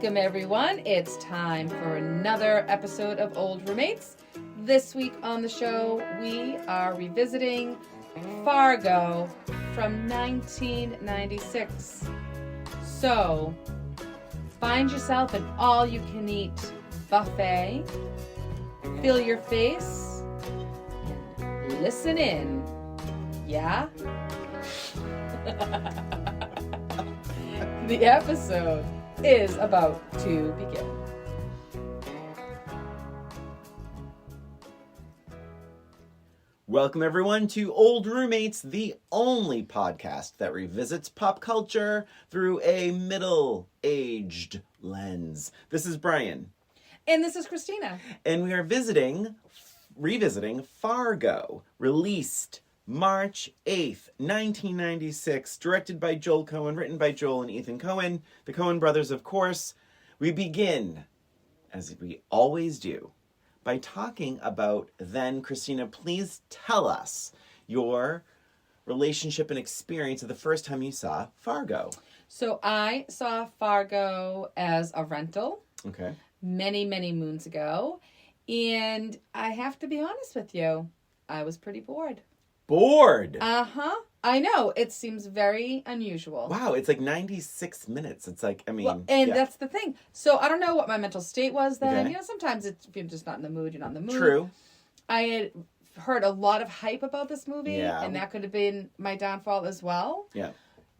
Welcome, everyone. It's time for another episode of Old Roommates. This week on the show, we are revisiting Fargo from 1996. So, find yourself an all-you-can-eat buffet, fill your face, and listen in. Yeah? The episode is about to begin. Welcome, everyone, to Old Roommates, the only podcast that revisits pop culture through a middle-aged lens. This is Brian. And this is Christina. And we are revisiting Fargo, released March 8th, 1996, directed by Joel Coen, written by Joel and Ethan Coen, the Coenbrothers, of course. We begin, as we always do, by talking about then, Christina, please tell us your relationship and experience of the first time you saw Fargo. So I saw Fargo as a rental. Okay. Many, many moons ago. And I have to be honest with you, I was pretty bored. Bored? Uh-huh. I know. It seems very unusual. Wow, it's like 96 minutes. It's like, I mean... Well, and that's the thing. So I don't know what my mental state was then. Okay. You know, sometimes if you're just not in the mood, you're not in the mood. True. I had heard a lot of hype about this movie, and that could have been my downfall as well. Yeah.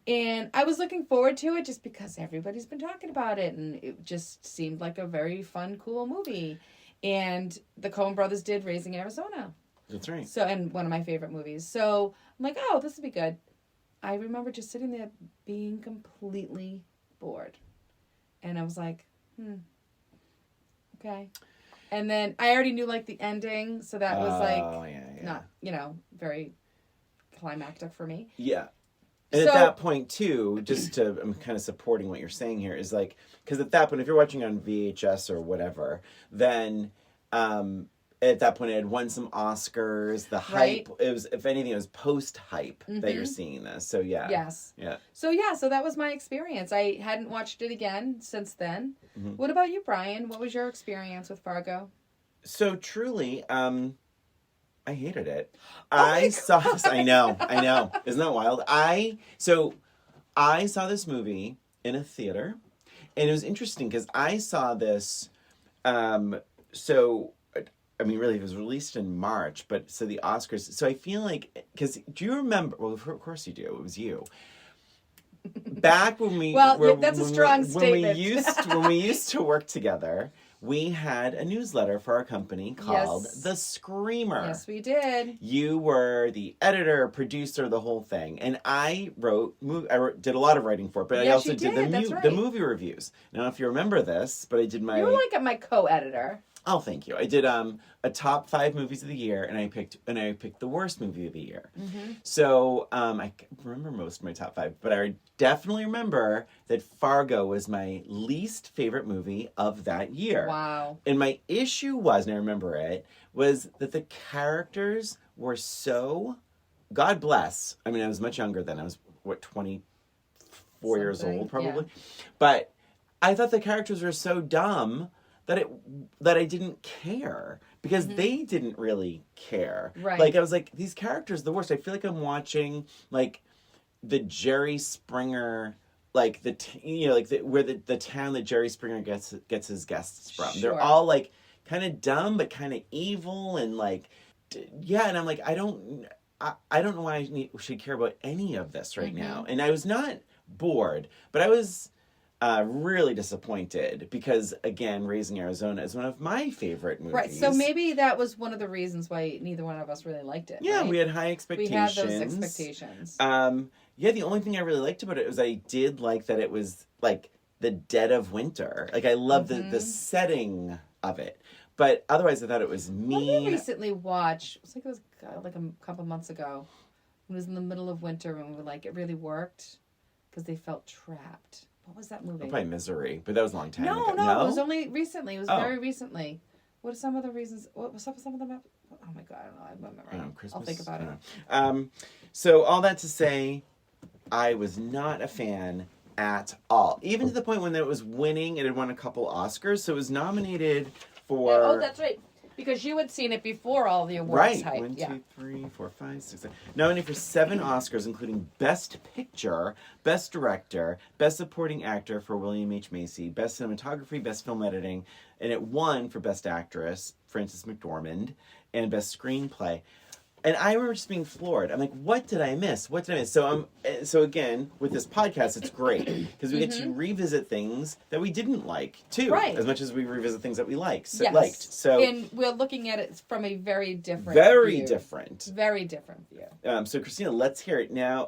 And I was looking forward to it just because everybody's been talking about it, and it just seemed like a very fun, cool movie. And the Coenbrothers did Raising Arizona. That's right. So, and one of my favorite movies. So I'm like, oh, this would be good. I remember just sitting there being completely bored. And I was like, okay. And then I already knew like the ending. So that was not, very climactic for me. Yeah. And at that point, too, I'm kind of supporting what you're saying here, is like, because at that point, if you're watching on VHS or whatever, then at that point it had won some Oscars. The hype, it was, if anything, it was post-hype that you're seeing this. So, yeah. Yes. Yeah. So that was my experience. I hadn't watched it again since then. Mm-hmm. What about you, Brian? What was your experience with Fargo? So, truly, I hated it. I saw this. I know. Isn't that wild? I saw this movie in a theater, and it was interesting because I saw this. Really, it was released in March, but so the Oscars. So I feel like, because do you remember? Well, of course you do. It was you. Back when we that's a strong statement. When we used to work together, we had a newsletter for our company called The Screamer. Yes, we did. You were the editor, producer, the whole thing. And I did a lot of writing for it, but I also did the movie reviews. I don't know if you remember this, but I did my... You were like my co-editor. Oh, thank you. I did a top 5 movies of the year, and I picked the worst movie of the year. Mm-hmm. So I remember most of my top 5, but I definitely remember that Fargo was my least favorite movie of that year. Wow. And my issue was, and I remember it, was that the characters were so, God bless. I mean, I was much younger then. I was 24 years old probably. Yeah. But I thought the characters were so dumb that I didn't care, because they didn't really care. Right. Like, I was like, these characters are the worst. I feel like I'm watching, like, the Jerry Springer, like, where the town that Jerry Springer gets his guests from. Sure. They're all, like, kind of dumb, but kind of evil, and, like, and I'm like, I don't know why I should care about any of this right now. And I was not bored, but I was... really disappointed because, again, Raising Arizona is one of my favorite movies. Right, so maybe that was one of the reasons why neither one of us really liked it. Yeah, right? we had high expectations. We had those expectations. The only thing I really liked about it was I did like that it was, like, the dead of winter. Like, I love the setting of it. But otherwise, I thought it was mean. What we recently watched, it was like a couple months ago. It was in the middle of winter, and we were like, it really worked because they felt trapped. What was that movie? Probably Misery, but that was a long time ago. No, it was only recently. It was very recently. What are some of the reasons? What was some of them? Oh my God, I don't know. I remember. Christmas. I'll think about it. So all that to say, I was not a fan at all. Even to the point when it was winning, it had won a couple Oscars, so it was nominated for... Oh, that's right. Because you had seen it before all the awards Right. hype. 1, 2, 3, 4, 5, 6, 7. Nominated for 7 Oscars, including Best Picture, Best Director, Best Supporting Actor for WilliamHMacy, Best Cinematography, Best Film Editing, and it won for Best Actress, Frances McDormand, and Best Screenplay. And I remember just being floored. I'm like, what did I miss? What did I miss? So again, with this podcast, it's great because we get to revisit things that we didn't like too, Right. as much as we revisit things that we liked. Yes. So and we're looking at it from a very different view. Very different view. So Christina, let's hear it now.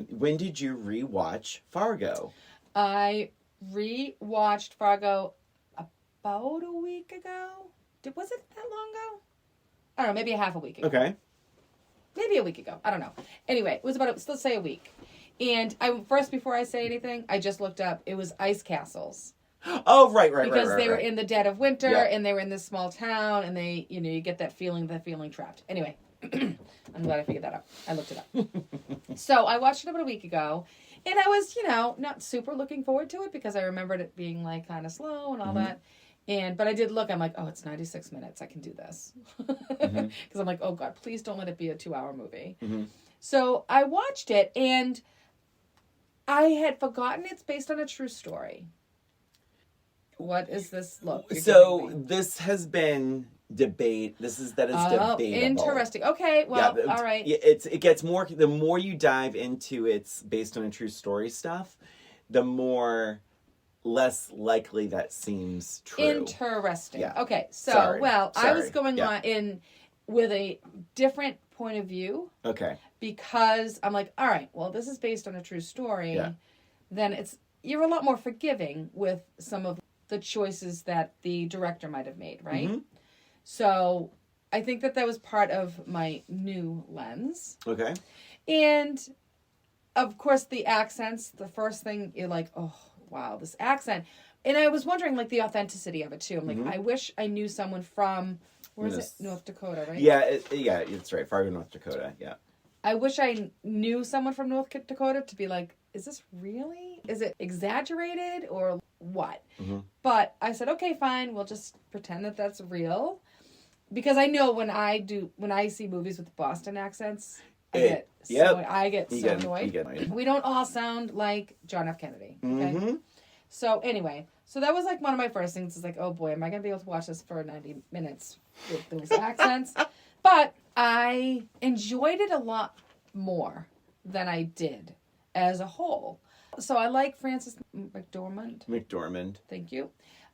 When did you rewatch Fargo? I rewatched Fargo about a week ago. Was it that long ago? I don't know, maybe a half a week ago. Okay. Maybe a week ago. I don't know. Anyway, it was about, let's say a week. And before I say anything, I just looked up. It was ice castles. Oh, right. Because they were in the dead of winter, Yeah. and they were in this small town, and they, you get that feeling trapped. Anyway, I'm glad I figured that out. I looked it up. So I watched it about a week ago, and I was, not super looking forward to it because I remembered it being like kind of slow and all that. But I did look, I'm like, oh, it's 96 minutes. I can do this. Because I'm like, oh God, please don't let it be a 2-hour movie. So I watched it, and I had forgotten it's based on a true story. What is this look? So this has been debate. That is debatable. Interesting. Okay, well, all right. It gets more, the more you dive into it's based on a true story stuff, the less likely that seems true. Interesting. Yeah. Okay, so, Sorry. I was going on in with a different point of view. Okay. Because I'm like, all right, well, this is based on a true story. Yeah. Then you're a lot more forgiving with some of the choices that the director might have made, right? So I think that was part of my new lens. Okay. And of course, the accents, the first thing you're like, oh, wow, this accent. And I was wondering, like, the authenticity of it, too. I'm like, I wish I knew someone from, where is it? North Dakota, right? Yeah, it's right. Fargo, North Dakota, yeah. I wish I knew someone from North Dakota to be like, is this really? Is it exaggerated or what? But I said, okay, fine. We'll just pretend that that's real. Because I know when I see movies with Boston accents, I get so annoyed. We don't all sound like John F. Kennedy. Okay? So anyway, that was like one of my first things. Is like, oh boy, am I going to be able to watch this for 90 minutes with those accents? But I enjoyed it a lot more than I did as a whole. So I like Frances McDormand. Thank you.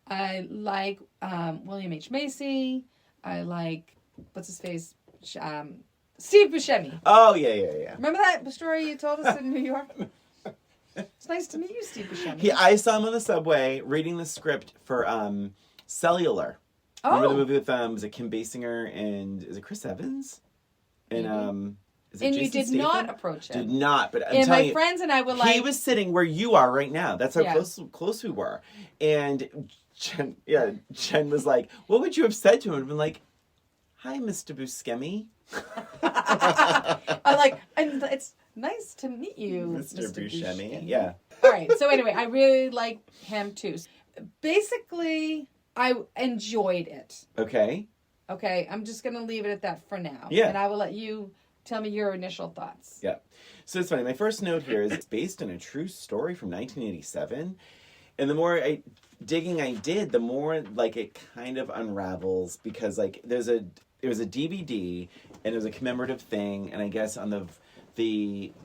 I like WilliamHMacy. I like, what's his face? Steve Buscemi. Oh, yeah. Remember that story you told us in New York? It's nice to meet you, Steve Buscemi. I saw him on the subway reading the script for Cellular. Remember the movie with was it Kim Basinger and is it Chris Evans? And is it and Jason you did Statham? not approach him. Did not, but I'm and telling my you, friends and I were like, he was sitting where you are right now. That's how close we were. And Jen was like, "What would you have said to him?" And been like, "Hi, Mr. Buscemi." I'm like, it's nice to meet you, Mr. Buscemi. Buscemi. Yeah. All right. So anyway, I really like him too. Basically, I enjoyed it. Okay. Okay. I'm just gonna leave it at that for now. Yeah. And I will let you tell me your initial thoughts. Yeah. So it's funny. My first note here is it's based on a true story from 1987. And the more digging I did, the more like it kind of unravels because like it was a DVD and it was a commemorative thing, and I guess on the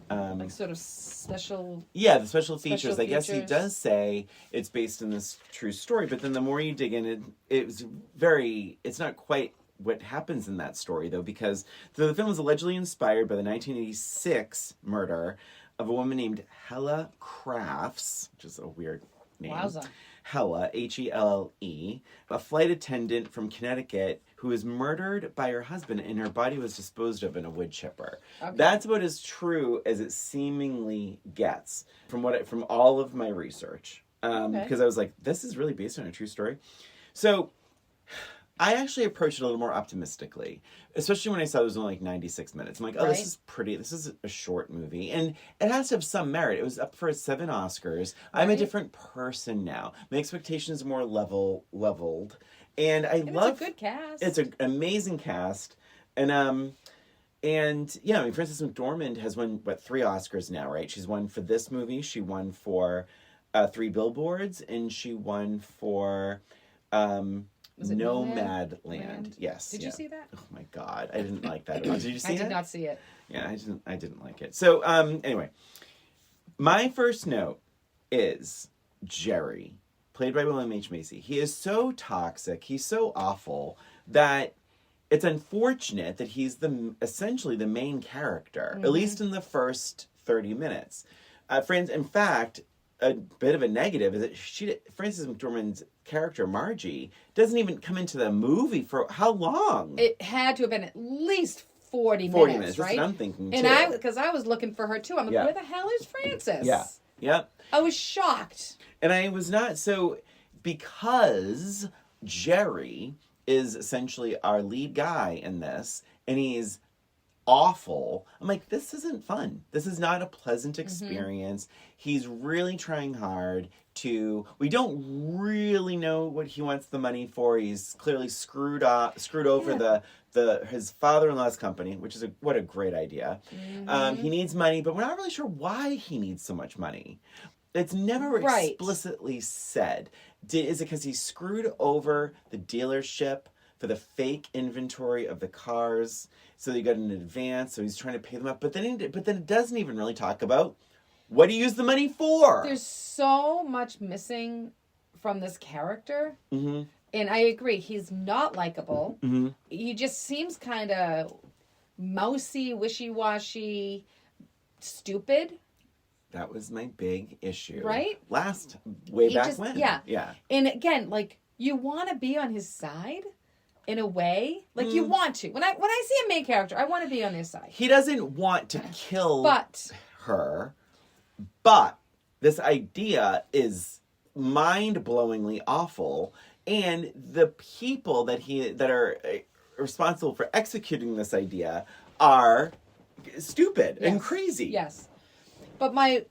like sort of special. Yeah, the special features. I guess he features. does say it's based on this true story, but then the more you dig in, it's not quite what happens in that story though, because the film was allegedly inspired by the 1986 murder of a woman named Hella Crafts, which is a weird name. Wowza. Hella, Helle, a flight attendant from Connecticut who was murdered by her husband and her body was disposed of in a woodchipper. Okay. That's about as true as it seemingly gets from all of my research. Because I was like, this is really based on a true story. So I actually approached it a little more optimistically, especially when I saw it was only like 96 minutes. I'm like, oh, Right. this is pretty. This is a short movie. And it has to have some merit. It was up for 7 Oscars. I'm a Right. different person now. My expectations are more leveled. And And love... it's a good cast. It's an amazing cast. And yeah, I mean, Frances McDormand has won, 3 Oscars now, right? She's won for this movie. She won for 3 Billboards. And she won for... Was it Nomadland. Yes. Did you see that? Oh my God, I didn't like that at all. Did you see it? I did not see it. Yeah, I didn't like it. So anyway, my first note is Jerry, played by WilliamHMacy. He is so toxic. He's so awful that it's unfortunate that he's essentially the main character, at least in the first 30 minutes. Friends, in fact, a bit of a negative is that Frances McDormand's character, Margie, doesn't even come into the movie for how long? It had to have been at least 40 minutes, right? That's what I'm thinking, too. And because I was looking for her, too. I'm like, Yeah. where the hell is Frances? Yeah. Yep. I was shocked. And I was not so... Because Jerry is essentially our lead guy in this, and he's awful. I'm like, this isn't fun. This is not a pleasant experience. He's really trying hard to... We don't really know what he wants the money for. He's clearly screwed over his father-in-law's company, which is what a great idea. He needs money, but we're not really sure why he needs so much money. It's never explicitly said. Is it because he screwed over the dealership for the fake inventory of the cars, so they got an advance, so he's trying to pay them up? But then it doesn't even really talk about what he used the money for. There's so much missing from this character. Mm-hmm. And I agree, he's not likable. Mm-hmm. He just seems kind of mousy, wishy-washy, stupid. That was my big issue. Right? Way back when. Yeah. Yeah. And again, like, you want to be on his side in a way. Like, you want to. When I see a main character, I want to be on his side. He doesn't want to kill her, but this idea is mind-blowingly awful, and the people that are responsible for executing this idea are stupid and crazy. Yes. But my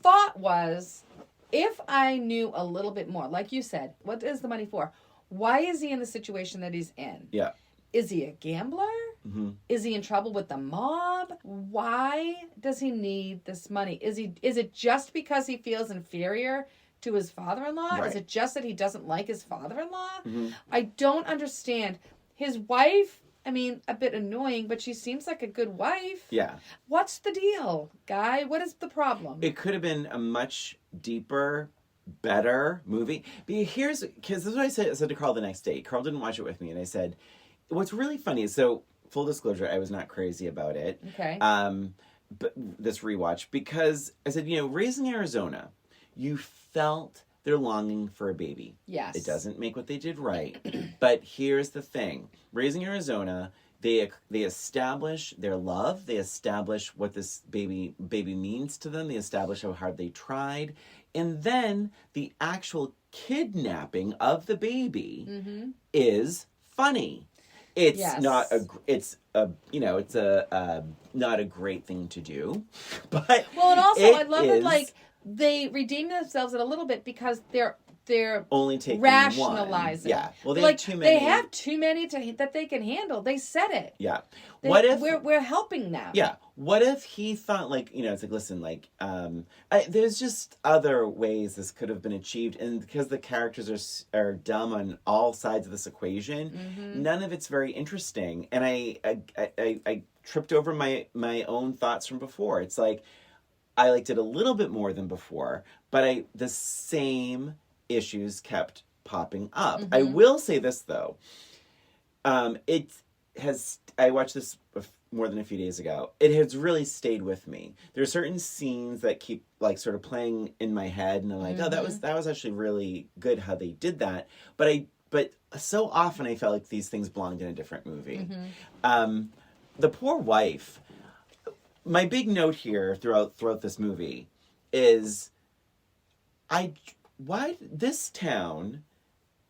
thought was, if I knew a little bit more, like you said, what is the money for? Why is he in the situation that he's in? Yeah. Is he a gambler? Mm-hmm. Is he in trouble with the mob? Why does he need this money? Is it just because he feels inferior to his father-in-law? Right. Is it just that he doesn't like his father-in-law? Mm-hmm. I don't understand. His wife, I mean, a bit annoying, but she seems like a good wife. Yeah. What's the deal, guy? What is the problem? It could have been a much deeper, better movie. Because this is what I said to Carl the next day. Carl didn't watch it with me, and I said, what's really funny is, so, full disclosure, I was not crazy about it. Okay. But this rewatch, because I said, Raising Arizona, you felt their longing for a baby. Yes. It doesn't make what they did right. But here's the thing. Raising Arizona, they establish their love. They establish what this baby means to them. They establish how hard they tried. And then the actual kidnapping of the baby is funny. It's not not a great thing to do. But well, and also I love it, like, they redeem themselves a little bit because they're only taking rationalizing. One. Yeah. Well, they like, have too many. They have too many that they can handle. They said it. Yeah. What if we're helping them? Yeah. What if he thought, like, it's like, listen, like, there's just other ways this could have been achieved, and because the characters are dumb on all sides of this equation, none of it's very interesting. And I tripped over my own thoughts from before. It's like, I liked it a little bit more than before, but the same issues kept popping up. I will say this, though. I watched this more than a few days ago. It has really stayed with me. There are certain scenes that keep, like, sort of playing in my head, and I'm like, oh, that was actually really good how they did that. But so often I felt like these things belonged in a different movie. The poor wife. My big note here throughout this movie is, why this town,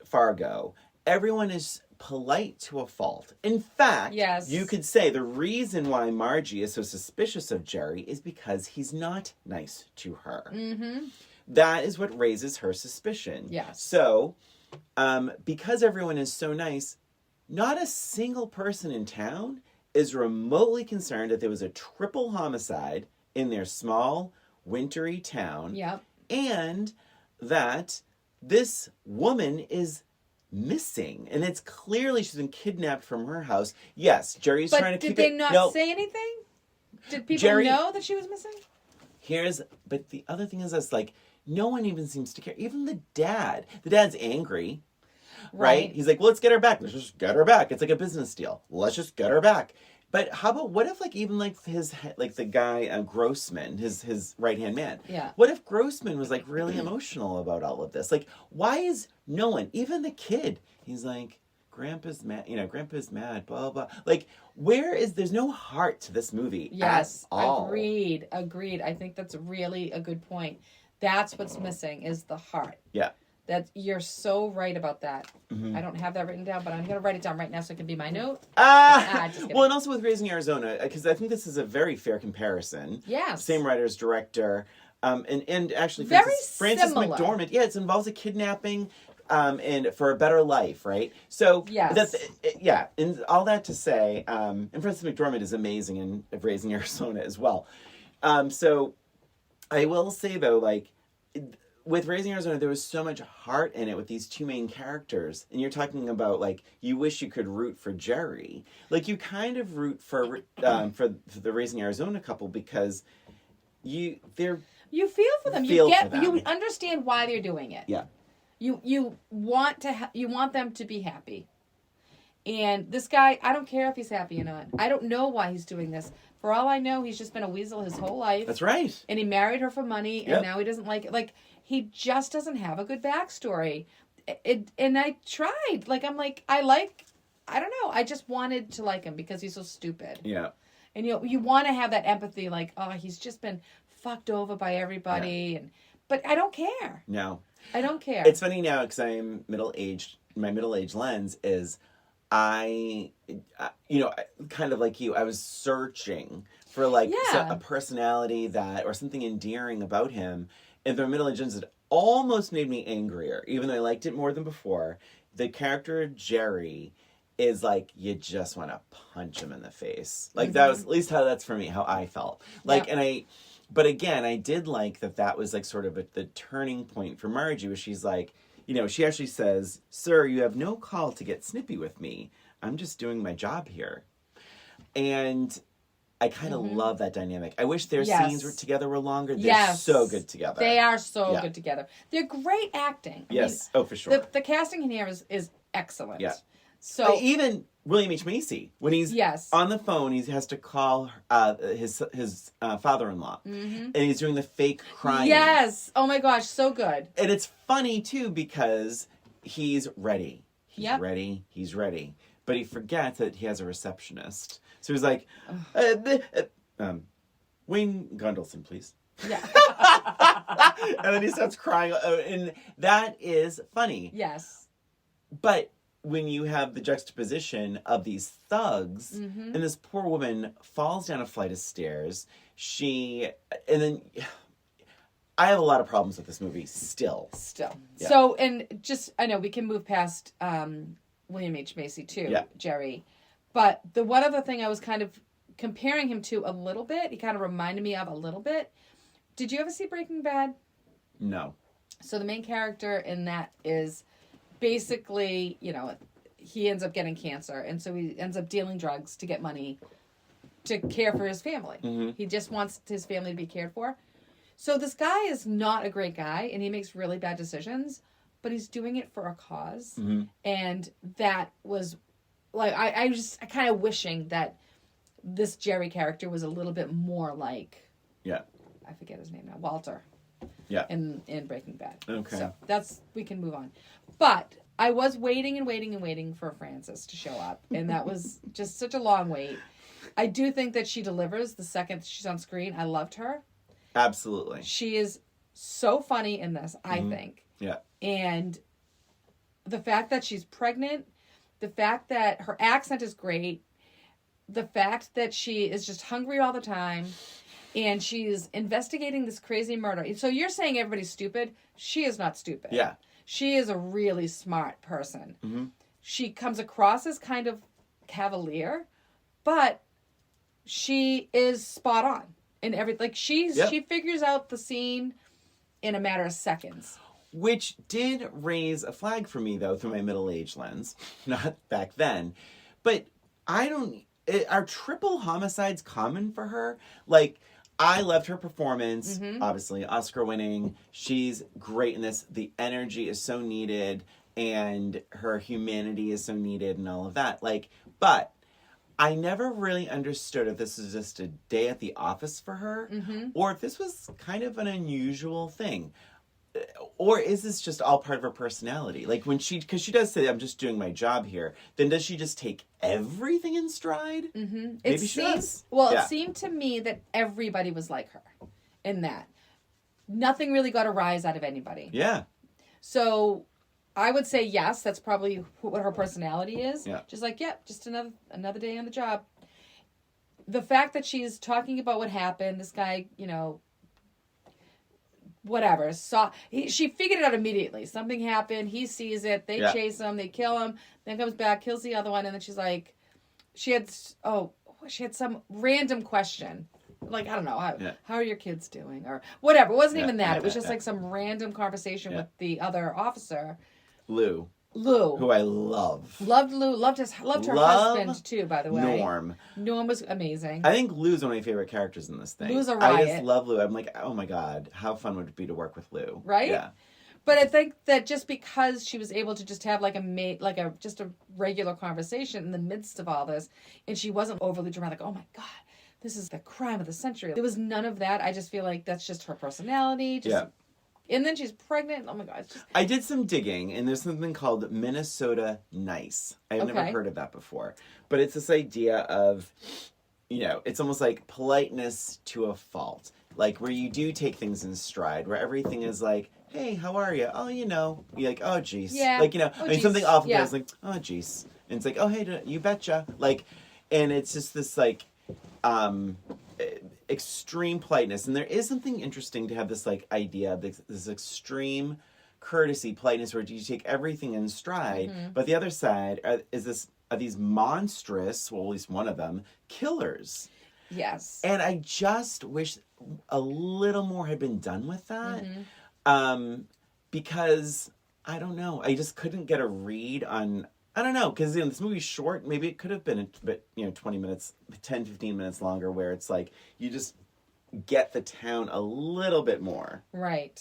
Fargo, everyone is polite to a fault. In fact, Yes. you could say the reason why Margie is so suspicious of Jerry is because he's not nice to her. Mm-hmm. That is what raises her suspicion. Yes. So, because everyone is so nice, not a single person in town is remotely concerned that there was a triple homicide in their small, wintry town. Yep. And that this woman is missing. And it's clearly she's been kidnapped from her house. Yes, Jerry's trying to keep it... But did they not say anything? Did people know that she was missing? But the other thing is this, like, no one even seems to care. Even the dad. The dad's angry. Right? He's like, well, let's get her back. Let's just get her back. It's like a business deal. Let's just get her back. But how about, what if, like, even, like, the guy, Grossman, his right-hand man. Yeah. What if Grossman was, like, really emotional about all of this? Like, why is no one, even the kid, he's like, Grandpa's mad, blah, blah. Like, there's no heart to this movie at all. Agreed. I think that's really a good point. That's what's missing is the heart. Yeah. You're so right about that. Mm-hmm. I don't have that written down, but I'm going to write it down right now so it can be my note. Well, and also with Raising Arizona, because I think this is a very fair comparison. Yes. Same writers, director, and actually Frances McDormand. Yeah, it involves a kidnapping, and for a better life, right? So yes. And all that to say, and Frances McDormand is amazing in Raising Arizona as well. So I will say though, like, with Raising Arizona, there was so much heart in it with these two main characters. And you're talking about, like, you wish you could root for Jerry. Like, you kind of root for the Raising Arizona couple because you feel for them. You understand why they're doing it. Yeah. You want them to be happy. And this guy, I don't care if he's happy or not. I don't know why he's doing this. For all I know, he's just been a weasel his whole life. That's right. And he married her for money, and now he doesn't like it. Like, he just doesn't have a good backstory. And I tried. Like, I don't know. I just wanted to like him because he's so stupid. Yeah. And you want to have that empathy, like, oh, he's just been fucked over by everybody. Yeah. But I don't care. No. I don't care. It's funny now because I'm middle-aged. My middle-aged lens is kind of like you, I was searching for, like, a personality or something endearing about him. And the middle-aged lens, it almost made me angrier, even though I liked it more than before. The character of Jerry is like, you just want to punch him in the face. Like, that was at least how that's for me, how I felt. Like, but again, I did like that was, like, sort of the turning point for Margie, where she's like, she actually says, "Sir, you have no call to get snippy with me. I'm just doing my job here." And I kind of love that dynamic. I wish their scenes together were longer. They're so good together. They are so good together. They're great acting. I mean, for sure. The casting in here is excellent. Yeah. So even WilliamHMacy, when he's on the phone, he has to call his father-in-law, and he's doing the fake crying. Yes. Oh my gosh, so good. And it's funny too because he's ready. He's ready. But he forgets that he has a receptionist. So he's like, Wayne Gundelson, please. Yeah. And then he starts crying. And that is funny. Yes. But when you have the juxtaposition of these thugs, and this poor woman falls down a flight of stairs, and then I have a lot of problems with this movie still. Yeah. So, and just, I know we can move past WilliamHMacy too, Jerry. But the one other thing I was kind of comparing him to a little bit, he kind of reminded me of a little bit. Did you ever see Breaking Bad? No. So the main character in that is basically, he ends up getting cancer. And so he ends up dealing drugs to get money to care for his family. Mm-hmm. He just wants his family to be cared for. So this guy is not a great guy, and he makes really bad decisions, but he's doing it for a cause. Mm-hmm. And that was, like, I kind of wishing that this Jerry character was a little bit more like, I forget his name now, Walter. Yeah. In Breaking Bad. Okay. So we can move on. But I was waiting for Frances to show up, and that was just such a long wait. I do think that she delivers the second she's on screen. I loved her. Absolutely. She is so funny in this, I think. Yeah. And the fact that she's pregnant The fact that her accent is great. The fact that she is just hungry all the time. And she's investigating this crazy murder. So you're saying everybody's stupid? She is not stupid. Yeah. She is a really smart person. Mm-hmm. She comes across as kind of cavalier, but she is spot on in everything. Like she figures out the scene in a matter of seconds. Which did raise a flag for me, though, through my middle-age lens. Not back then. But are triple homicides common for her? Like, I loved her performance. Mm-hmm. Obviously, Oscar-winning. She's great in this. The energy is so needed. And her humanity is so needed and all of that. Like, but I never really understood if this was just a day at the office for her. Mm-hmm. Or if this was kind of an unusual thing. Or is this just all part of her personality? Like because she does say, I'm just doing my job here. Then does she just take everything in stride? Mm-hmm. Maybe she does. Well, it seemed to me that everybody was like her in that. Nothing really got a rise out of anybody. Yeah. So I would say yes, that's probably what her personality is. Yeah. Just like, just another day on the job. The fact that she's talking about what happened, this guy, whatever, she figured it out immediately. Something happened, he sees it, they chase him, they kill him, then comes back, kills the other one, and then she's like, she had some random question. Like, I don't know, how are your kids doing? Or whatever. It wasn't even that. It was just like some random conversation with the other officer. Lou. Who I love. Loved Lou. Loved her husband, too, by the way. Norm was amazing. I think Lou's one of my favorite characters in this thing. Lou's a riot. I just love Lou. I'm like, oh my God, how fun would it be to work with Lou? Right? Yeah. But I think that just because she was able to just have just a regular conversation in the midst of all this, and she wasn't overly dramatic, oh my God, this is the crime of the century. There was none of that. I just feel like that's just her personality. And then she's pregnant. Oh my God. I did some digging, and there's something called Minnesota Nice. I've never heard of that before. But it's this idea of, it's almost like politeness to a fault. Like, where you do take things in stride, where everything is like, hey, how are you? Oh, you're like, oh, jeez. Yeah. Like, something awful, yeah. but it's like, oh, jeez. And it's like, oh, hey, you betcha. Like, and it's just this, like, extreme politeness. And there is something interesting to have this like idea of this extreme courtesy, politeness, where you take everything in stride. Mm-hmm. But the other side are these monstrous, well, at least one of them, killers. Yes. And I just wish a little more had been done with that. Mm-hmm. Because I don't know, I just couldn't get a read on, I don't know, because this movie's short. Maybe it could have been a bit, 20 minutes, 10, 15 minutes longer, where it's like you just get the town a little bit more. Right.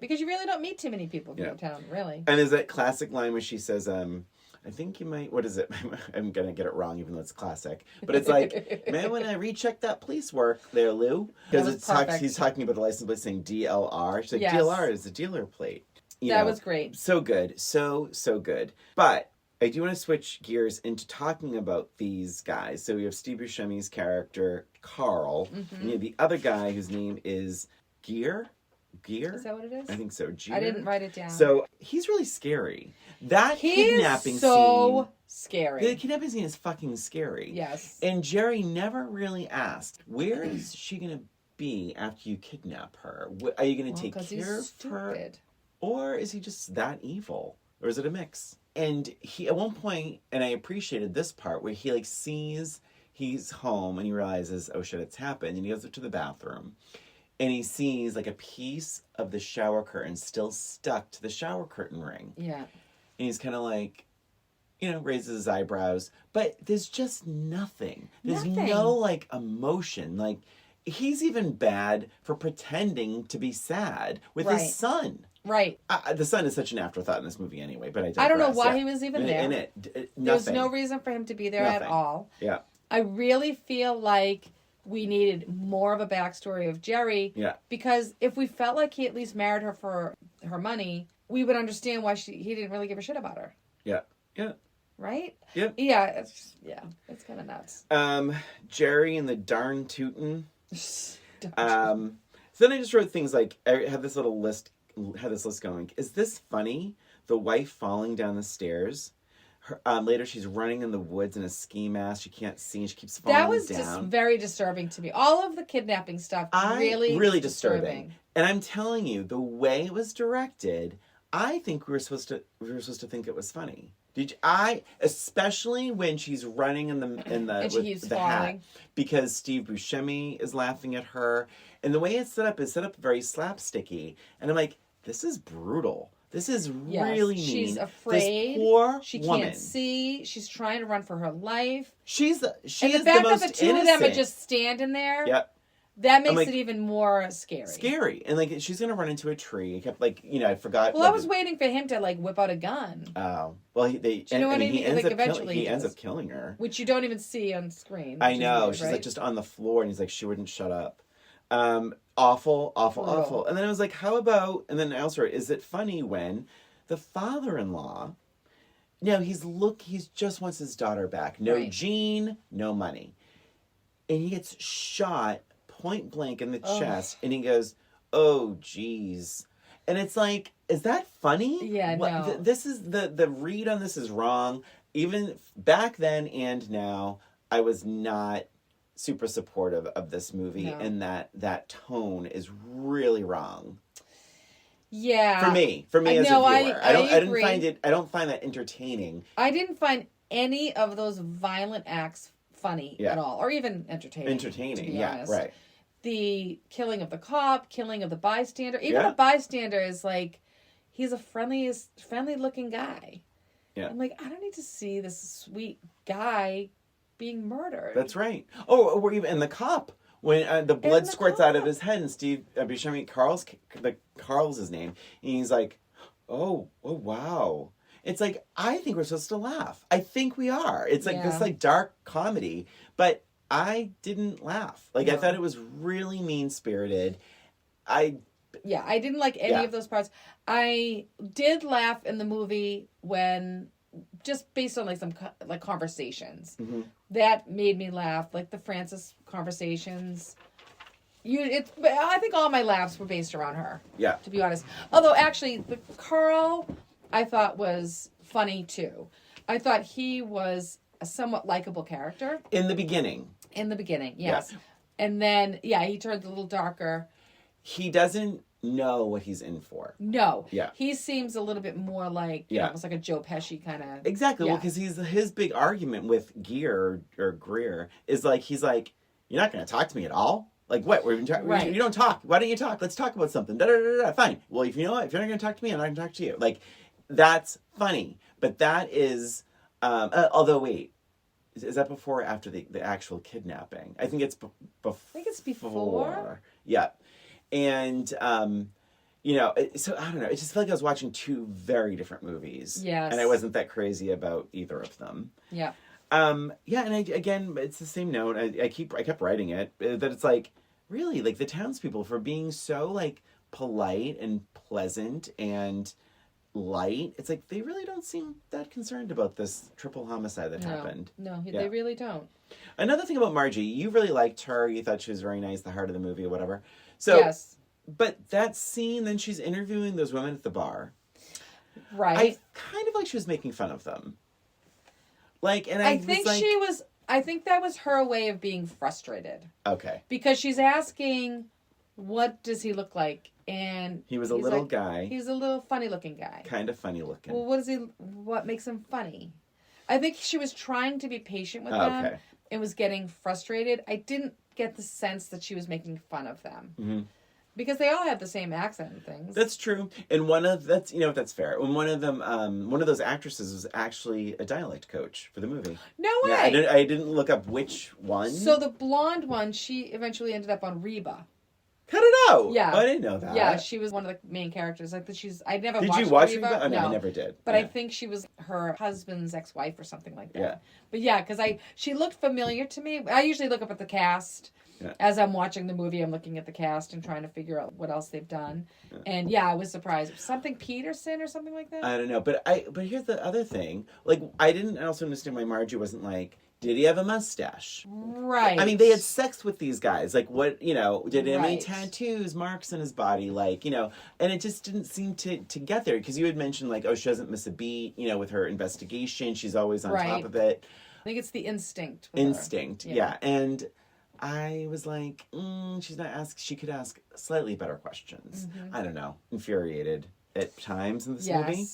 Because you really don't meet too many people from the town, really. And there's that classic line where she says, I think you might, what is it? I'm going to get it wrong, even though it's classic. But it's like, man, when I recheck that police work there, Lou. Because he's talking about the license plate saying DLR. She's like, DLR is the dealer plate. That was great. So good. So good. But I do want to switch gears into talking about these guys. So we have Steve Buscemi's character, Carl. Mm-hmm. And you have the other guy whose name is Gear? Is that what it is? I think so. Gear? I didn't write it down. So he's really scary. That kidnapping so scene... scary. The kidnapping scene is fucking scary. Yes. And Jerry never really asked, where is she going to be after you kidnap her? Are you going to take care of her? Or is he just that evil? Or is it a mix? And he, at one point, and I appreciated this part, where he sees he's home and he realizes, oh shit, it's happened. And he goes up to the bathroom and he sees a piece of the shower curtain still stuck to the shower curtain ring. Yeah. And he's kind of raises his eyebrows. But there's just nothing. There's no emotion. He's even bad for pretending to be sad with his son. Right. The son is such an afterthought in this movie anyway, but I don't know why he was even there. In it. There's no reason for him to be there at all. Yeah. I really feel like we needed more of a backstory of Jerry. Yeah. Because if we felt like he at least married her for her money, we would understand why he didn't really give a shit about her. Yeah. Yeah. Right? Yep. Yeah. It's kind of nuts. Jerry and the darn tootin'. So then I just wrote things like, I had this list going. Is this funny? The wife falling down the stairs. Later, she's running in the woods in a ski mask. She can't see, and she keeps falling down. That was just very disturbing to me. All of the kidnapping stuff really disturbing. And I'm telling you, the way it was directed, I think we were supposed to think it was funny. Especially when she's running and she keeps the falling. hat, because Steve Buscemi is laughing at her, and the way it's set up very slapsticky, and I'm like, this is brutal. This is really mean. She's afraid. This poor she woman. Can't see. She's trying to run for her life. She and is the the fact most that the two innocent. of them are just standing there. Yep. That makes it even more scary. Scary. And, like, she's going to run into a tree. I kept, like, I forgot. Well, I was waiting for him to, like, whip out a gun. Oh. Well, he ends up killing her. Which you don't even see on screen. I know. Weird, she's, right? like, just on the floor, and he's like, she wouldn't shut up. Awful. And then I was like, how about... And then I also wrote, is it funny when the father-in-law... he just wants his daughter back. No gene, no money. And he gets shot point blank in the chest, and he goes, "Oh, geez." And it's like, is that funny? Yeah, no. This is the read on this is wrong. Even back then and now, I was not super supportive of this movie, and that tone is really wrong. Yeah. For me as a viewer, I don't find that entertaining. I didn't find any of those violent acts funny at all, or even entertaining. To be honest. Right. The killing of the cop, killing of the bystander. Even the bystander is like, he's a friendly looking guy. Yeah. I'm like, I don't need to see this sweet guy being murdered. That's right. Oh, or even the cop, when the blood squirts out of his head, and Steve Buscemi, Carl's his name, and he's like, oh wow. It's like, I think we're supposed to laugh. I think we are. It's like this like dark comedy, but I didn't laugh. Like, I thought it was really mean-spirited. I didn't like any of those parts. I did laugh in the movie when, just based on like some like conversations, that made me laugh. Like the Frances conversations. I think all my laughs were based around her. Yeah. To be honest, although actually the Carl, I thought was funny too. I thought he was a somewhat likable character in the beginning. Yes. Yeah. And then, he turned a little darker. He doesn't know what he's in for. No. Yeah. He seems a little bit more like, almost like a Joe Pesci kind of... Exactly. Yeah. Well, because his big argument with Greer is like, he's like, you're not going to talk to me at all? Like, what? You don't talk. Why don't you talk? Let's talk about something. Fine. Well, if you're not going to talk to me, I'm not going to talk to you. Like, that's funny. But that is... although, wait. Is that before or after the actual kidnapping? I think it's before. I think it's before. Yeah. And, so I don't know. It just felt like I was watching two very different movies. Yes. And I wasn't that crazy about either of them. Yeah. And again, it's the same note. I kept writing it, that it's like, really, like, the townspeople, for being so, like, polite and pleasant and light, it's like they really don't seem that concerned about this triple homicide that happened. No, they really don't. Another thing about Margie, you really liked her. You thought she was very nice, the heart of the movie or whatever. So, yes. But that scene, then she's interviewing those women at the bar. Right. I kind of like she was making fun of them. Like, and I think that was her way of being frustrated. Okay. Because she's asking, what does he look like? And he was a little guy. He was a little funny looking guy. Kind of funny looking. Well, what makes him funny? I think she was trying to be patient with them and was getting frustrated. I didn't get the sense that she was making fun of them. Mm-hmm. Because they all have the same accent and things. That's true. And that's fair. And one of them, one of those actresses was actually a dialect coach for the movie. No way. Yeah, I didn't look up which one. So the blonde one, she eventually ended up on Reba. How did I know? Yeah. I didn't know that. Yeah, she was one of the main characters. Like I never watched Reba. Did you watch Reba? Oh, no, I never did. But I think she was her husband's ex-wife or something like that. Yeah. But yeah, because she looked familiar to me. I usually look up at the cast. Yeah. As I'm watching the movie, I'm looking at the cast and trying to figure out what else they've done. Yeah. And I was surprised. Something Peterson or something like that? I don't know. But here's the other thing. Like, I didn't also understand why Margie wasn't like, Did he have a mustache? Right. I mean, they had sex with these guys. Like, what, did he have any Right. tattoos, marks on his body? Like, and it just didn't seem to get there. Because you had mentioned, like, oh, she doesn't miss a beat, with her investigation. She's always on top of it. I think it's the instinct. Instinct, yeah. And I was like, she could ask slightly better questions. Mm-hmm. I don't know. Infuriated at times in this movie.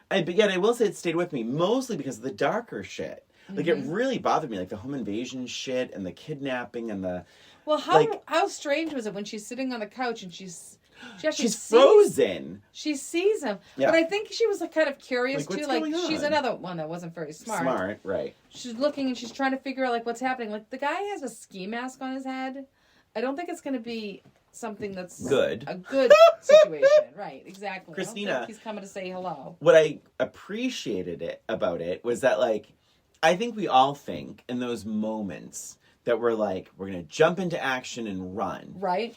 But yet I will say it stayed with me, mostly because of the darker shit. Like, it really bothered me, like, the home invasion shit and the kidnapping and the... Well, how strange was it when she's sitting on the couch and she's frozen. She sees him. Yeah. But I think she was kind of curious, what's too. Like, going on? she's another one that wasn't very smart. Smart, right. She's looking and she's trying to figure out, like, what's happening. Like, the guy has a ski mask on his head. I don't think it's going to be something that's... good. A good situation. Right, exactly. Christina... I don't think he's coming to say hello. What I appreciated about it was that, like, I think we all think in those moments that we're like, we're going to jump into action and run. Right.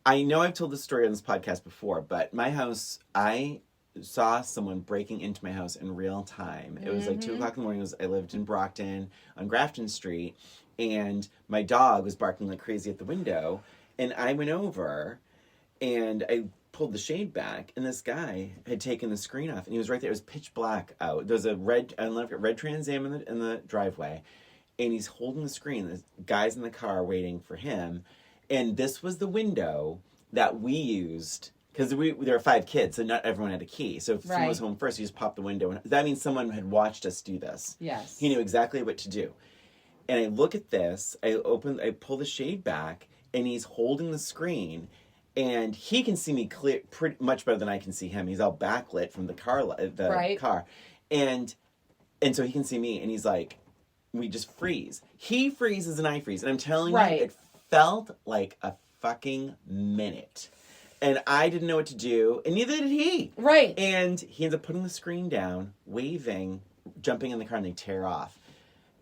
I know I've told this story on this podcast before, but my house, I saw someone breaking into my house in real time. It was like 2 o'clock in the morning. I lived in Brockton on Grafton Street, and my dog was barking like crazy at the window. And I went over, and I pulled the shade back, and this guy had taken the screen off, and he was right there. It was pitch black out. There was a red Trans Am in the driveway, and he's holding the screen. The guy's in the car waiting for him, and this was the window that we used, because there are 5 kids, so not everyone had a key. So if someone was home first, you just pop the window, and that means someone had watched us do this. Yes. He knew exactly what to do. And I look at this, I pull the shade back, and he's holding the screen, and he can see me pretty much better than I can see him. He's all backlit from the car, car. And so he can see me, and he's like, we just freeze. He freezes and I freeze. And I'm telling you, it felt like a fucking minute. And I didn't know what to do, and neither did he. Right. And he ends up putting the screen down, waving, jumping in the car, and they tear off.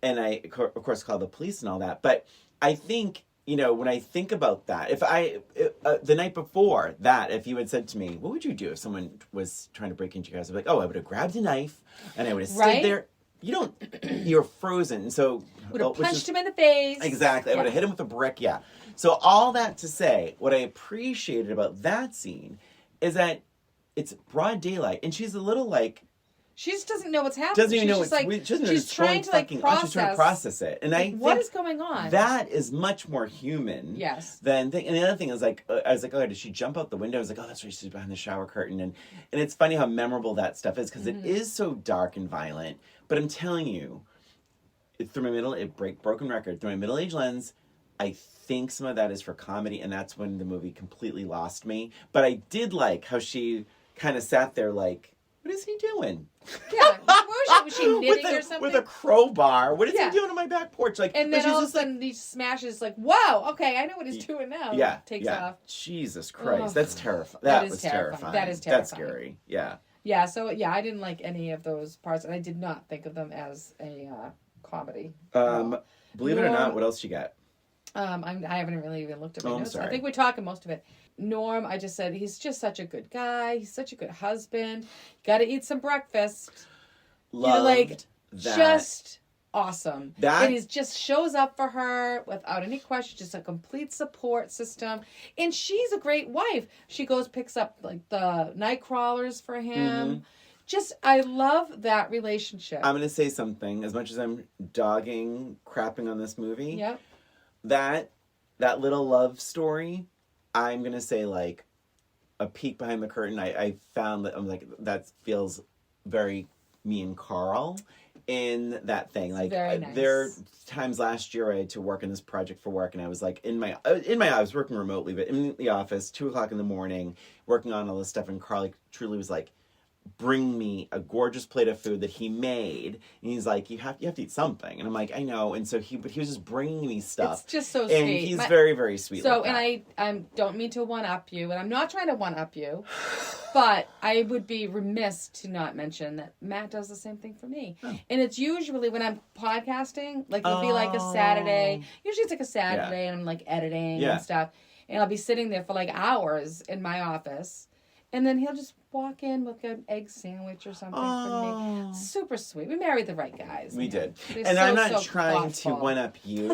And I, of course, call the police and all that. But I think... when I think about that, the night before that, if you had said to me, what would you do if someone was trying to break into your house? I'd be like, I would have grabbed a knife and I would have stood there. You're frozen. So would have punched him in the face. Exactly. I would have hit him with a brick. Yeah. So all that to say, what I appreciated about that scene is that it's broad daylight and she's a little like, she just doesn't know what's happening. Doesn't even know she's trying to process it. And I think what is going on? That is much more human. Yes. And the other thing is I was like, oh, did she jump out the window? I was like, oh, that's right, she's behind the shower curtain. And it's funny how memorable that stuff is because it is so dark and violent. But I'm telling you, broken record, through my middle-age lens, I think some of that is for comedy, and that's when the movie completely lost me. But I did like how she kind of sat there like, what is he doing? Yeah, was she knitting or something? With a crowbar. What is he doing on my back porch? Like, and then all of a sudden he smashes like, whoa, okay, I know what he's doing now. Yeah, takes off. Jesus Christ, that's terrifying. That was terrifying. That is That's terrifying. scary. Yeah. Yeah, so I didn't like any of those parts, and I did not think of them as a comedy. Believe it or not, what else you got? I haven't really even looked at my notes. Sorry. I think we're talking most of it. Norm, I just said, he's just such a good guy. He's such a good husband. Got to eat some breakfast. Loved that. Just awesome. That... And he just shows up for her without any question. Just a complete support system. And she's a great wife. She goes, picks up like the night crawlers for him. Just, I love that relationship. I'm going to say something. As much as I'm crapping on this movie. Yep. That little love story, I'm going to say like a peek behind the curtain. I found that I'm like, that feels very me and Carl in that thing. Like very nice. There are times last year I had to work on this project for work and I was like I was working remotely, but in the office, 2:00 in the morning, working on all this stuff, and Carl truly was like, bring me a gorgeous plate of food that he made, and he's like, you have to eat something, and I'm like, I know, and so he was just bringing me stuff. It's just so and sweet, and he's very, very sweet. So, like that. and I don't mean to one up you, and I'm not trying to one up you, but I would be remiss to not mention that Matt does the same thing for me, and it's usually when I'm podcasting, like it'll be like a Saturday. Usually it's like a Saturday, and I'm like editing and stuff, and I'll be sitting there for like hours in my office. And then he'll just walk in with an egg sandwich or something for me. Super sweet. We married the right guys. We did. They're And so, I'm not so trying thoughtful. to one-up you.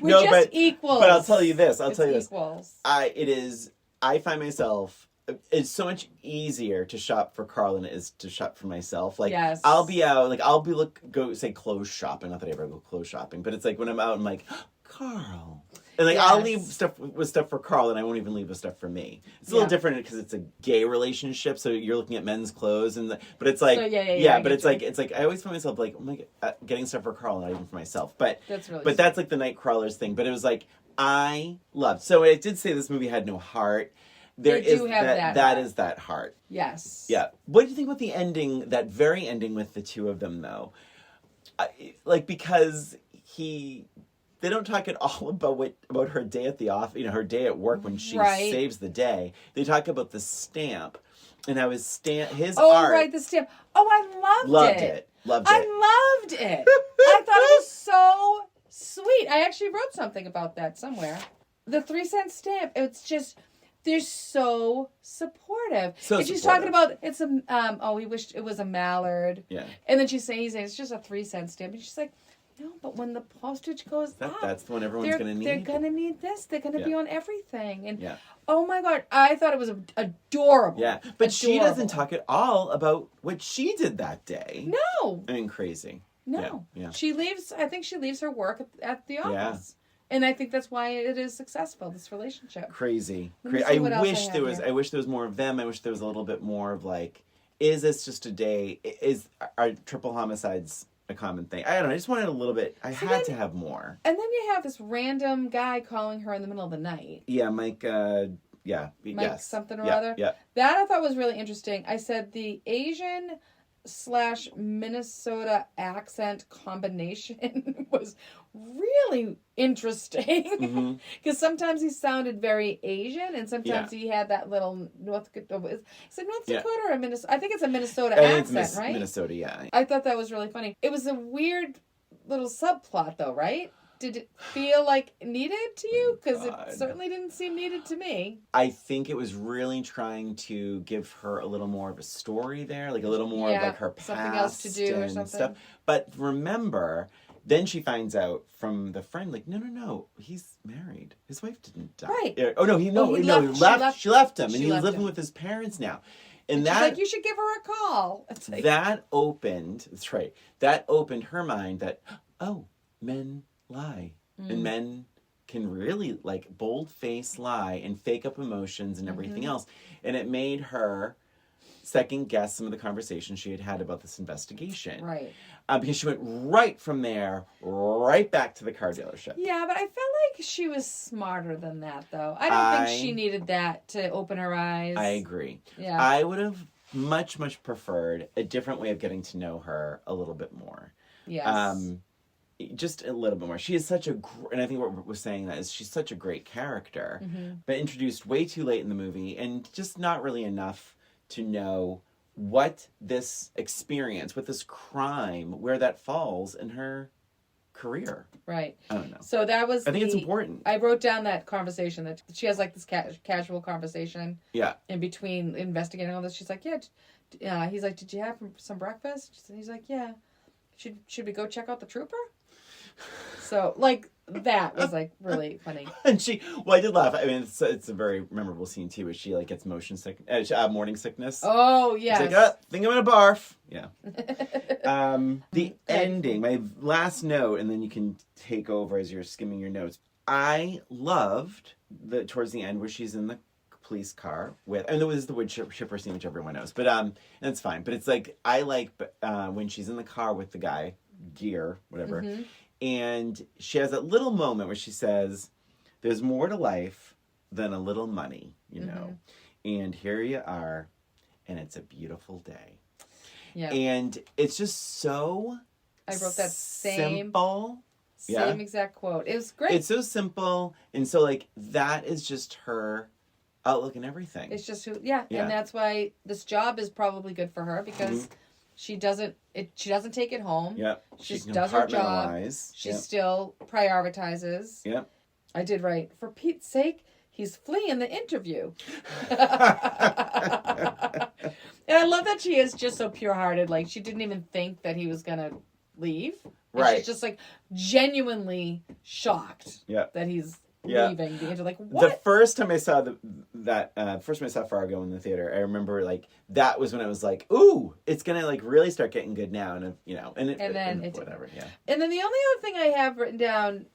We're just but, equals. But I'll tell you this. Equals. I find myself, it's so much easier to shop for Carl than it is to shop for myself. Like, yes. I'll be out, like, go, say, clothes shopping. Not that I ever go clothes shopping, but it's like when I'm out, I'm like, Carl. And like, I'll leave stuff for Carl, and I won't even leave with stuff for me. It's a little different because it's a gay relationship, so you're looking at men's clothes, but it's like, but it's like I always find myself like, oh my God, getting stuff for Carl, not even for myself. But that's really but that's like the Nightcrawlers thing. But it was like I loved. So I did say this movie had no heart. There is that is that heart. Yes. Yeah. What do you think about the ending? That very ending with the two of them, though, because they don't talk at all about her day at the office, her day at work when she saves the day. They talk about the stamp and how his art. Oh, right, the stamp. Oh, I loved it. Loved it. I loved it. I thought it was so sweet. I actually wrote something about that somewhere. The 3-cent stamp. It's just, they're so supportive. And she's talking about he wished it was a mallard. Yeah. And then she's saying it's just a 3-cent stamp. And she's like, no, but when the postage goes up, that's the one everyone's going to need. They're going to need this. They're going to be on everything. And oh my God, I thought it was adorable. Yeah, but she doesn't talk at all about what she did that day. No. I mean, crazy. No. Yeah. I think she leaves her work at the office. Yeah. And I think that's why it is successful, this relationship. Crazy. I wish there was more of them. I wish there was a little bit more of like, is this just a day? Are triple homicides a common thing? I don't know. I just wanted a little bit. I had to have more. And then you have this random guy calling her in the middle of the night. Yeah, Mike. Mike something or other. Yeah. That I thought was really interesting. I said the Asian / Minnesota accent combination was really interesting because sometimes he sounded very Asian and sometimes he had that little North Dakota or Minnesota. I think it's a Minnesota accent, right? Minnesota, yeah. I thought that was really funny. It was a weird little subplot, though, right? Did it feel like needed to you? Because it certainly didn't seem needed to me. I think it was really trying to give her a little more of a story there, like a little more of like her past, something else to do or something. Stuff. But remember, then she finds out from the friend, like, no, he's married. His wife didn't die. Right. Oh no, he left. She left him, and he's living with his parents now. And she's like, you should give her a call. It's like, that opened. That's right. That opened her mind that men lie, and men can really like bold-face lie and fake up emotions and everything else. And it made her second guess some of the conversations she had about this investigation. Right. Because she went right from there, right back to the car dealership. Yeah, but I felt like she was smarter than that, though. I don't think she needed that to open her eyes. I agree. Yeah. I would have much, much preferred a different way of getting to know her a little bit more. Yes. Just a little bit more. She is such and I think what we're saying that is she's such a great character, but introduced way too late in the movie and just not really enough to know what this experience, what this crime, where that falls in her career. Right. I don't know. So that was I think it's important. I wrote down that conversation that she has like this casual conversation. Yeah. In between investigating all this. She's like, yeah. He's like, did you have some breakfast? He's like, yeah. Should we go check out the trooper? So, like, that was, like, really funny. And I did laugh. I mean, it's a very memorable scene, too, where she, like, gets morning sickness. Oh, yes. She's like, think I'm gonna barf. Yeah. The ending, my last note, and then you can take over as you're skimming your notes. I loved towards the end where she's in the police car with, and there was the woodchipper scene, which everyone knows, but, and it's fine. But it's like, I like when she's in the car with the guy, Gear, whatever, and she has that little moment where she says, there's more to life than a little money, you know, and here you are, and it's a beautiful day. Yeah. And it's just so I wrote that simple. Same exact quote. It was great. It's so simple, and so, like, that is just her outlook and everything. It's just and that's why this job is probably good for her because she doesn't take it home. Yep. She does her job. She still prioritizes. Yep. I did write, for Pete's sake, he's fleeing the interview. And I love that she is just so pure-hearted. Like, she didn't even think that he was going to leave. And Right. she's just, like, genuinely shocked that he's leaving the interview. Like, what? The first time I saw first time I saw Fargo in the theater, I remember, like, that was when I was like, ooh, it's going to, like, really start getting good now. And, you know, and then whatever, yeah. And then the only other thing I have written down,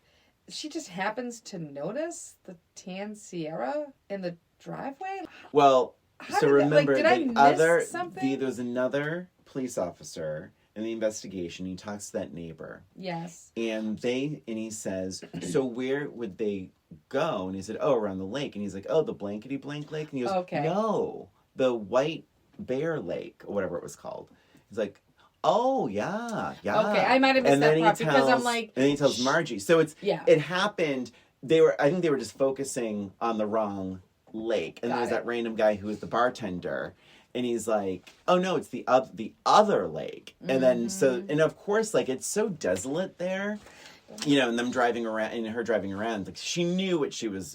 she just happens to notice the tan Sierra in the driveway. Well, How so did remember, did I miss something? there was another police officer in the investigation. He talks to that neighbor. Yes. And he says, so where would they go? And he said, oh, around the lake. And he's like, oh, the blankety blank lake? And he goes, no, the White Bear Lake, or whatever it was called. He's like, oh, yeah. Okay, I might have missed that part because I'm like... And then he tells Margie. So it happened, I think they were just focusing on the wrong lake. And there was that random guy who was the bartender. And he's like, oh, no, it's the other lake. And then, and of course, like, it's so desolate there. You know, and them driving around, and her driving around, like, she knew what she was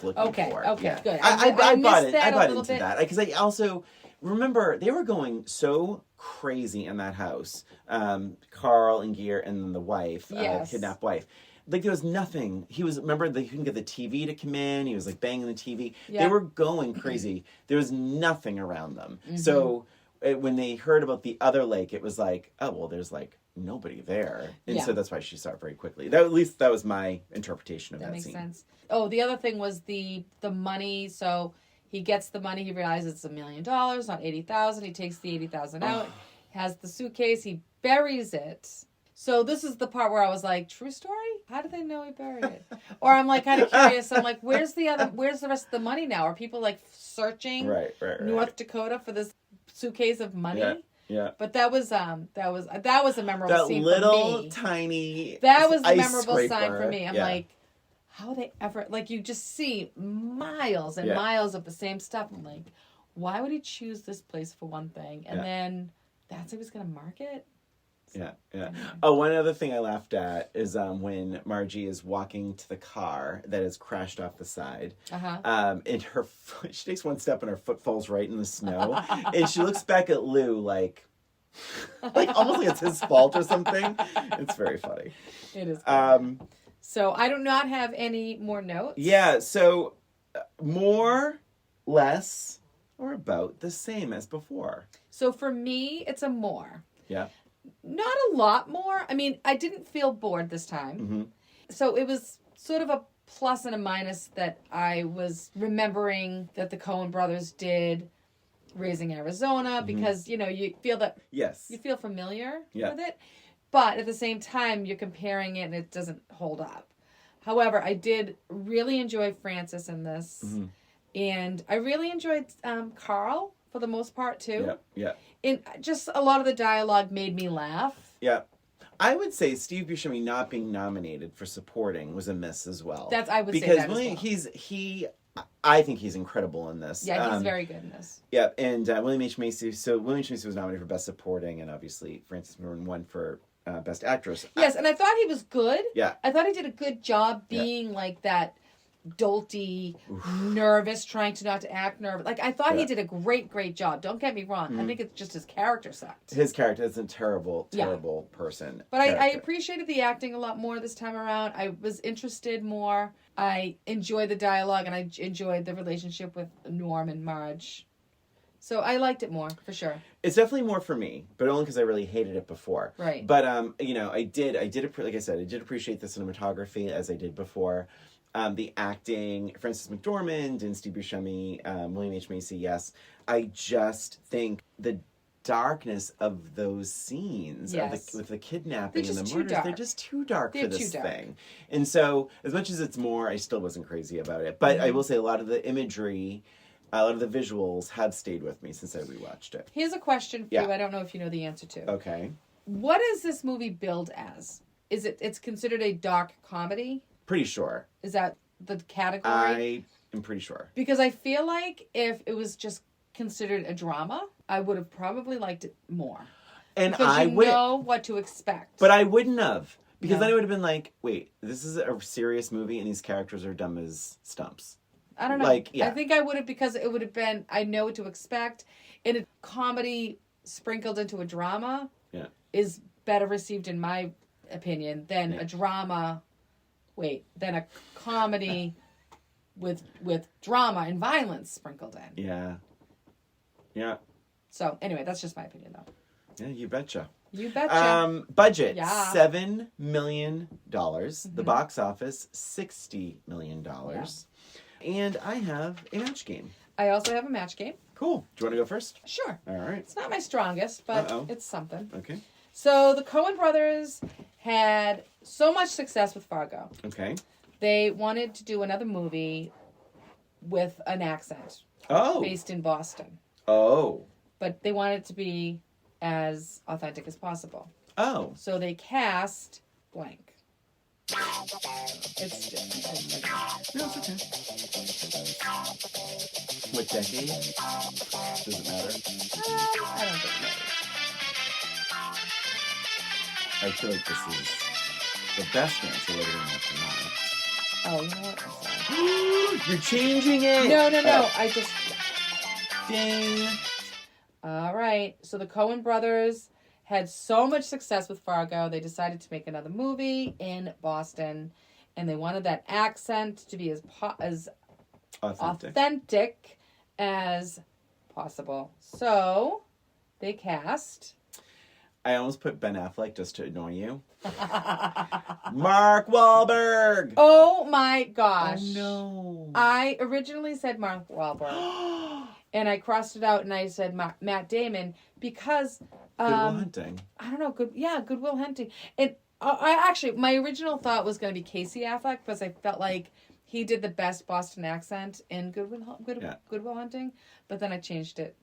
looking for. Okay, yeah. Good. I bought into bit. that. Because I also... Remember, they were going so crazy in that house. Carl and Gear and then the wife, kidnapped wife. Like, there was nothing. Remember, they couldn't get the TV to come in. He was, like, banging the TV. Yeah. They were going crazy. There was nothing around them. Mm-hmm. So, when they heard about the other lake, it was like, oh, well, there's, like, nobody there. And so that's why she saw it very quickly. At least that was my interpretation of that scene. That makes sense. Oh, the other thing was the money. So... He gets the money. He realizes it's $1 million, not $80,000. He takes the $80,000 out. Has the suitcase. He buries it. So this is the part where I was like, true story? How did they know he buried it? Or I'm like kind of curious. I'm like, where's the rest of the money now? Are people like searching North Dakota for this suitcase of money? Yeah. Yeah. But that was a memorable scene for me. That little tiny That was the ice memorable scraper. sign for me. I'm like, how they ever, like, you just see miles and miles of the same stuff. I'm like, why would he choose this place for one thing? And then that's how he was going to market? Yeah. Oh, one other thing I laughed at is when Margie is walking to the car that has crashed off the side. And her foot, she takes one step and her foot falls right in the snow. And she looks back at Lou like almost like it's his fault or something. It's very funny. It is good. So I do not have any more notes. Yeah, so more, less, or about the same as before. So for me, it's a more. Yeah. Not a lot more. I mean, I didn't feel bored this time. Mm-hmm. So it was sort of a plus and a minus that I was remembering that the Coenbrothers did Raising Arizona because, you know, you feel that... Yes. You feel familiar with it. But at the same time, you're comparing it and it doesn't hold up. However, I did really enjoy Frances in this. Mm-hmm. And I really enjoyed Carl for the most part, too. Yeah. And just a lot of the dialogue made me laugh. Yeah. I would say Steve Buscemi not being nominated for supporting was a miss as well. I would say that because I think he's incredible in this. Yeah, he's very good in this. Yeah, and WilliamHMacy. So WilliamHMacy was nominated for Best Supporting, and obviously Frances McDormand won for Best Actress. Yes, and I thought he was good. Yeah. I thought he did a good job being like that dolty, nervous, trying to not to act nervous. Like, I thought he did a great job. Don't get me wrong. Mm-hmm. I think it's just his character sucked. His character is a terrible person. But I appreciated the acting a lot more this time around. I was interested more. I enjoyed the dialogue, and I enjoyed the relationship with Norm and Marge. So I liked it more, for sure. It's definitely more for me, but only because I really hated it before. Right. But, you know, I did, like I said, I did appreciate the cinematography as I did before. The acting, Frances McDormand and Steve Buscemi, WilliamHMacy, yes. I just think the darkness of those scenes with the kidnapping and the murders, they're just too dark for this thing. And so, as much as it's more, I still wasn't crazy about it. But I will say a lot of the imagery, a lot of the visuals have stayed with me since I rewatched it. Here's a question for you I don't know if you know the answer to. Okay. What is this movie billed as? It's considered a dark comedy? Pretty sure. Is that the category? I am pretty sure. Because I feel like if it was just considered a drama, I would have probably liked it more. And because you know what to expect. But I wouldn't have. Because then it would have been like, wait, this is a serious movie and these characters are dumb as stumps. I don't know. Like, yeah. I think I would have, because it would have been, I know what to expect. And a comedy sprinkled into a drama is better received, in my opinion, than a drama, than a comedy with drama and violence sprinkled in. Yeah. Yeah. So, anyway, that's just my opinion, though. Yeah, you betcha. You betcha. Budget, $7 million. The box office, $60 million. Yeah. And I have a match game. I also have a match game. Cool. Do you want to go first? Sure. All right. It's not my strongest, but it's something. Okay. So the Coenbrothers had so much success with Fargo. Okay. They wanted to do another movie with an accent. Oh. Based in Boston. Oh. But they wanted it to be as authentic as possible. Oh. So they cast blank. It's just... No, it's okay. What decade? Does it matter? I don't think it matters. I feel like this is the best answer, whether or not or not. Oh, you know what? I'm sorry. You're changing it! No. Oh. I just... Ding! All right. So the Coen brothers had so much success with Fargo, they decided to make another movie in Boston, and they wanted that accent to be as authentic as possible. So they cast... I almost put Ben Affleck just to annoy you. Mark Wahlberg! Oh my gosh. Oh no. I originally said Mark Wahlberg. And I crossed it out and I said Matt Damon because... Good Will Hunting. I don't know. Good Will Hunting. And I actually, my original thought was going to be Casey Affleck because I felt like he did the best Boston accent in Good Will Hunting. But then I changed it.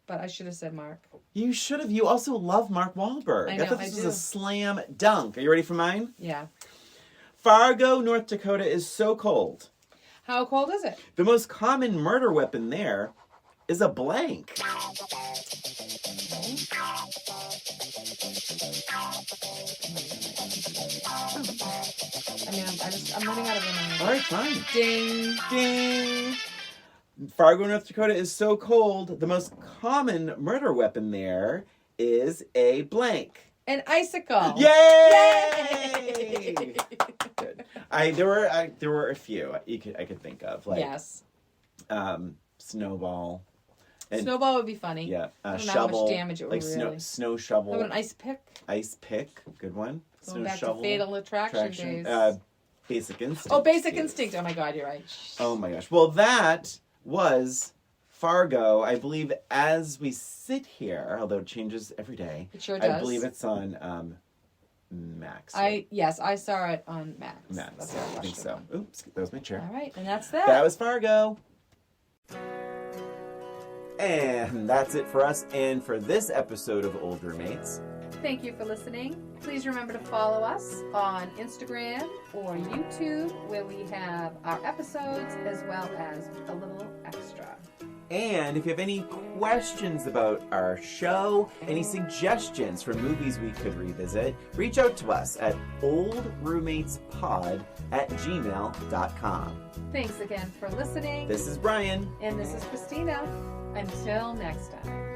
But I should have said Mark. You should have. You also love Mark Wahlberg. I know, I thought this was do. a slam dunk. Are you ready for mine? Yeah. Fargo, North Dakota is so cold. How cold is it? The most common murder weapon there is a blank. I'm running out of room. All right, fine. Ding. Ding. Fargo, North Dakota is so cold. The most common murder weapon there is a blank. An icicle. Yay! Good. There were a few I could think of. Like, yes. Snowball. And, snowball would be funny. Yeah. I don't know shovel. How much damage it would like really. Snow shovel. How about an ice pick? Ice pick. Good one. Going snow back shovel. To Fatal Attraction days. Basic Instinct. Oh, Basic Instinct. Oh my God, you're right. Oh my gosh. Well, that was Fargo. I believe as we sit here, although it changes every day. It sure does. I believe it's on Max. Yes, I saw it on Max. Max. I think so. Oops, that was my chair. All right, and that's that. That was Fargo. And that's it for us and for this episode of Old Roommates. Thank you for listening. Please remember to follow us on Instagram or YouTube, where we have our episodes as well as a little extra. And if you have any questions about our show, any suggestions for movies we could revisit, reach out to us at oldroommatespod@gmail.com. Thanks again for listening. This is Brian. And this is Christina. Until next time.